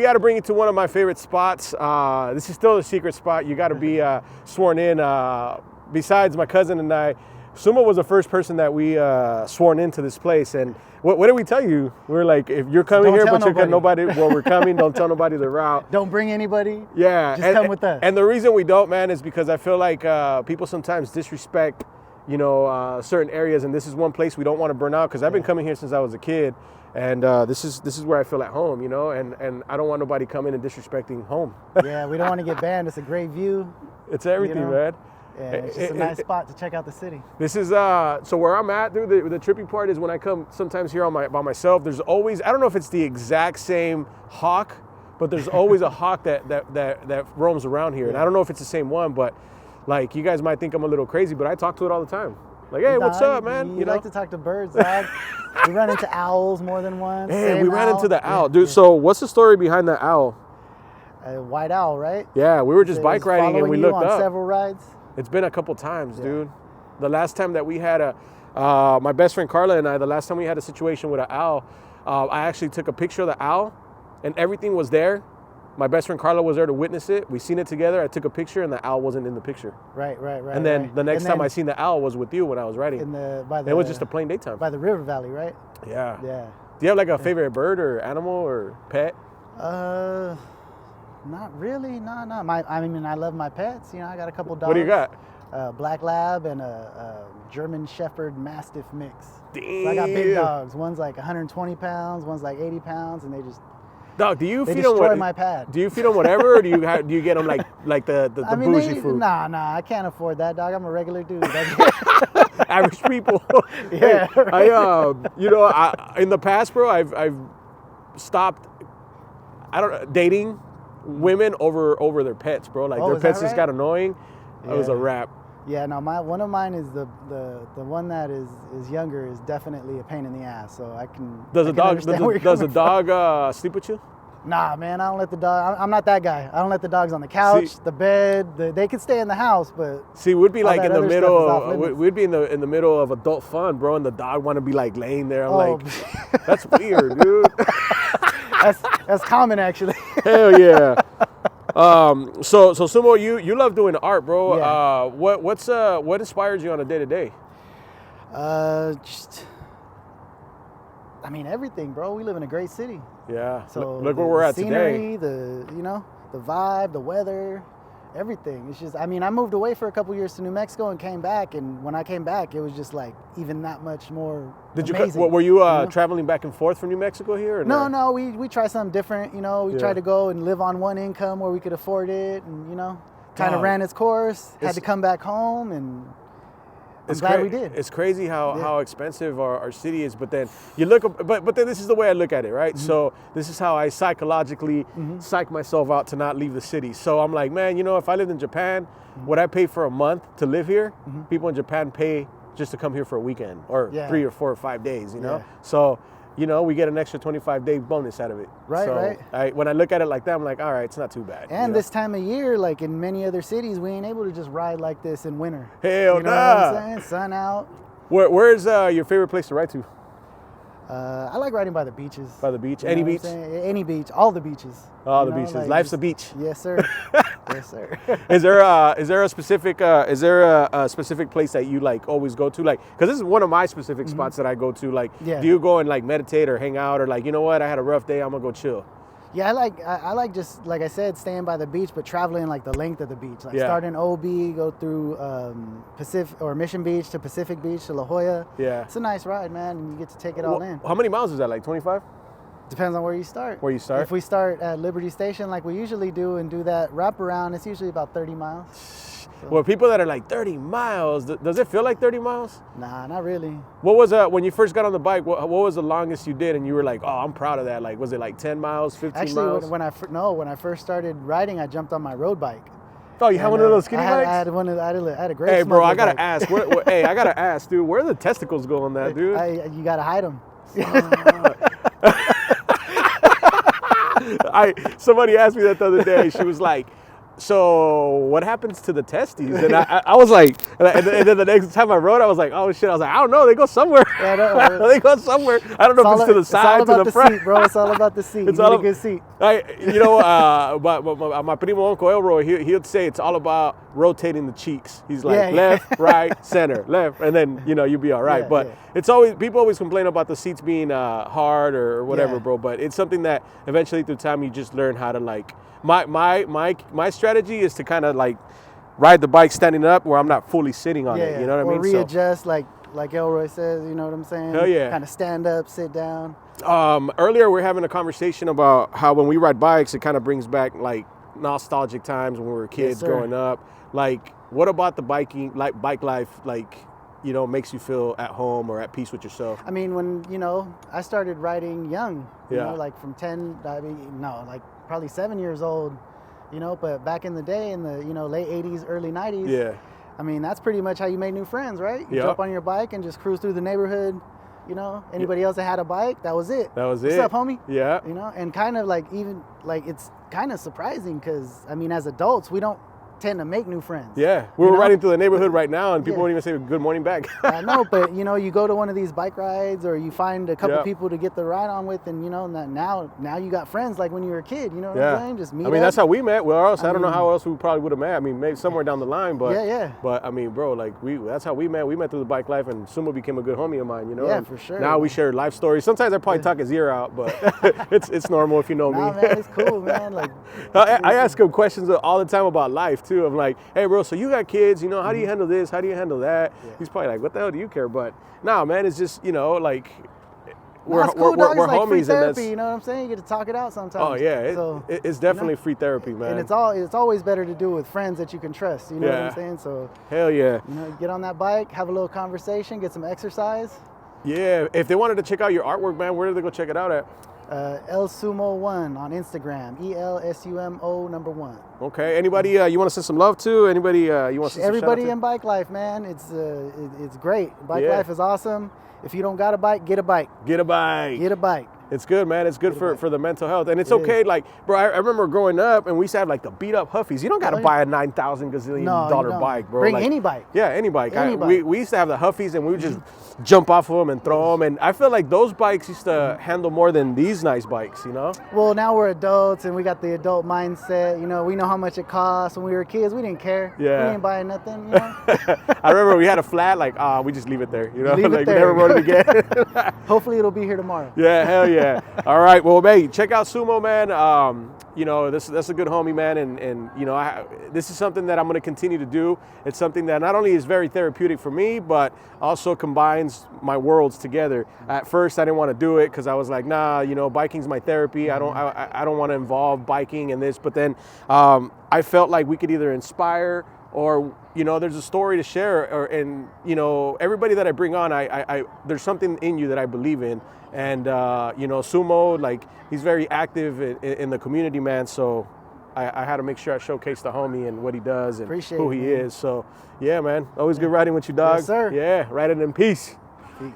We got to bring you to one of my favorite spots. This is still a secret spot. You got to be sworn in. Besides my cousin and I, SUMO was the first person that we sworn into this place. And what did we tell you? We're like, if you're coming here, but you're nobody. Well, we're coming. Don't tell nobody the route. Don't bring anybody. Yeah, just come with us. And the reason we don't, man, is because I feel like people sometimes disrespect, certain areas. And this is one place we don't want to burn out because I've been coming here since I was a kid. And this is where I feel at home, and I don't want nobody coming and disrespecting home. Yeah, we don't want to get banned. It's a great view. It's everything, man. Yeah, it's just a nice spot to check out the city. This is so where I'm at, dude. The trippy part is when I come sometimes here by myself. There's always, I don't know if it's the exact same hawk, but there's always a hawk that roams around here, and I don't know if it's the same one, but like you guys might think I'm a little crazy, but I talk to it all the time. Like, hey, what's up, man? You like to talk to birds, dog. We run into owls more than once. Hey, we ran into the owl. Dude, so what's the story behind the owl? A white owl, right? Yeah, we were just bike riding and we looked up. On several rides? It's been a couple times, dude. The last time that we had my best friend Carla and I, the last time we had a situation with an owl, I actually took a picture of the owl and everything was there. My best friend Carla was there to witness it. We seen it together. I took a picture and the owl wasn't in the picture. Right. And then the next time I seen the owl was with you when I was riding. It was just a plain daytime. By the river valley, right? Yeah. Yeah. Do you have like a favorite bird or animal or pet? Not really. No. I love my pets. I got a couple dogs. What do you got? Black Lab and a German Shepherd Mastiff mix. Damn. So I got big dogs. One's like 120 pounds, one's like 80 pounds, and they just... Dog, do you feed them destroy my pad? Do you feed them whatever, or do you get them like the bougie food? Nah, I can't afford that, dog. I'm a regular dude. Average people. Yeah. Hey, I in the past, bro, I've stopped. Dating women over their pets, bro. Like their pets just got annoying. It was a wrap. Yeah, no, one of mine is the one that is younger is definitely a pain in the ass. So I can. Does the dog sleep with you? Nah, man, I don't let the dog. I'm not that guy. I don't let the dogs on the couch, the bed. They can stay in the house, but we'd be like in the middle. We'd be in the middle of adult fun, bro, and the dog want to be like laying there. I'm like, that's weird, dude. That's common, actually. Hell yeah. So SUMO, you love doing art, bro. Yeah. What inspires you on a day to day? Everything, bro. We live in a great city. Yeah. So look where we're at scenery, today. The vibe, the weather, everything. It's just, I moved away for a couple years to New Mexico and came back, and when I came back, it was just like even that much more amazing. Were you traveling back and forth from New Mexico here? Or no, we tried something different. We tried to go and live on one income where we could afford it, and kind of ran its course. Had to come back home, and I'm glad we did. It's crazy how expensive our city is, but then you look, but then this is the way I look at it, right? Mm-hmm. So this is how I psychologically psych myself out to not leave the city. So I'm like, man, if I lived in Japan, would I pay for a month to live here? People in Japan pay just to come here for a weekend or 3 or 4 or 5 days, Yeah. So, we get an extra 25-day bonus out of it. Right. When I look at it like that, I'm like, all right, it's not too bad. And this time of year, like in many other cities, we ain't able to just ride like this in winter. Hell you know what I'm saying? Sun out. Where's your favorite place to ride to? I like riding by the beaches. By the beach? Any beach? Any beach. All the beaches. All the beaches. Life's a beach. Yes, sir. Yes, sir. Is there a specific place that you like always go to? Like, because this is one of my specific spots that I go to. Like, do you go and like meditate or hang out or like, you know what? I had a rough day. I'm gonna go chill. Yeah, I like just like I said, staying by the beach, but traveling like the length of the beach. Like start in OB, go through Mission Beach to Pacific Beach to La Jolla. Yeah, it's a nice ride, man, and you get to take it all in. How many miles is that? Like 25? Depends on where you start. Where you start? If we start at Liberty Station, like we usually do, and do that wraparound, it's usually about 30 miles. So. Well, people that are like 30 miles, does it feel like 30 miles? Nah, not really. What was when you first got on the bike? What was the longest you did, and you were like, "Oh, I'm proud of that." Like, was it like 10 miles, 15 miles? Actually, when I first started riding, I jumped on my road bike. Oh, you had one of those skinny bikes? I had a great. Hey, bro, I gotta ask. Hey, I gotta ask, dude. Where are the testicles go on that, dude? You gotta hide them. Somebody asked me that the other day. She was like, so what happens to the testes? And I was like, and then the next time I rode, I was like, oh shit. I was like, I don't know. They go somewhere. Yeah, they go somewhere. I don't know if it's to the side, to the front. Seat, bro. It's all about the seat. It's all a good seat. My primo Uncle Elroy, he'd say it's all about rotating the cheeks. He's like left, right, center, left, and then you'll be all right. But it's always, people always complain about the seats being hard or whatever, bro. But it's something that eventually through time you just learn how to like. My strategy is to kind of like ride the bike standing up where I'm not fully sitting on it. You know what I mean? Or readjust like Elroy says. You know what I'm saying? Hell yeah. Kind of stand up, sit down. Earlier we were having a conversation about how when we ride bikes, it kind of brings back like nostalgic times when we were kids growing up. Like, what about the bike life, like, makes you feel at home or at peace with yourself? I mean, when, I started riding young, you know, like from 10, like probably 7 years old, but back in the day in the, late 80s, early 90s. Yeah. I mean, that's pretty much how you made new friends, right? You jump on your bike and just cruise through the neighborhood. Anybody else that had a bike, that was it. What's up, homie? Yeah. And kind of like it's kind of surprising because, I mean, as adults, we don't tend to make new friends. Yeah. We're riding through the neighborhood right now and people won't even say good morning back. I know, but, you go to one of these bike rides or you find a couple people to get the ride on with and, now you got friends like when you were a kid, you know what I'm saying? Just meet up. That's how we met. Well, I don't know how else we probably would have met. I mean, maybe somewhere down the line, but But I mean, bro, like that's how we met. We met through the bike life and Sumo became a good homie of mine, Yeah, and for sure. now we share life stories. Sometimes I probably talk his ear out, but it's normal if you know me. Man, it's cool, man. Like I ask him questions all the time about life too. I'm like, hey, bro, so you got kids, how do you handle this? How do you handle that? He's probably like, what the hell do you care? But nah, man, it's just, like we're like homies free therapy, and that's, you know what I'm saying? You get to talk it out sometimes. Oh yeah, it's definitely free therapy, man. And it's always better to do with friends that you can trust, you know what I'm saying? So hell yeah. Get on that bike, have a little conversation, get some exercise. Yeah, if they wanted to check out your artwork, man, where do they go check it out at? El Sumo 1 on Instagram, ELSUMO number 1. Okay. Anybody you want to send some love to? Anybody you want to send Everybody some shout out in bike life, man. It's great. Bike life is awesome. If you don't got a bike, get a bike. Get a bike. Get a bike. It's good, man. It's good for the mental health. And it's okay. Like, bro, I remember growing up and we used to have like the beat up Huffies. You don't got to buy a $9,000 gazillion bike, bro. Bring like, any bike. Yeah, any bike. We used to have the Huffies and we would just jump off of them and throw them. And I feel like those bikes used to handle more than these nice bikes, Well, now we're adults and we got the adult mindset. We know how much it costs. When we were kids, we didn't care. Yeah. We ain't buying nothing, I remember we had a flat, like, we just leave it there, Leave it like there. we never rode it again. Hopefully it'll be here tomorrow. Yeah, hell yeah. All right, well, mate, check out Sumo, man. That's a good homie, man, and this is something that I'm going to continue to do. It's something that not only is very therapeutic for me, but also combines my worlds together. At first, I didn't want to do it because I was like, nah, biking's my therapy. I don't want to involve biking in this. But then I felt like we could either inspire or there's a story to share, and everybody that I bring on, I there's something in you that I believe in, and Sumo, like, he's very active in the community, man. So I had to make sure I showcase the homie and what he does and who he is. So yeah, man, always good riding with you, dog. Yes, sir. Yeah, riding in peace. Peace.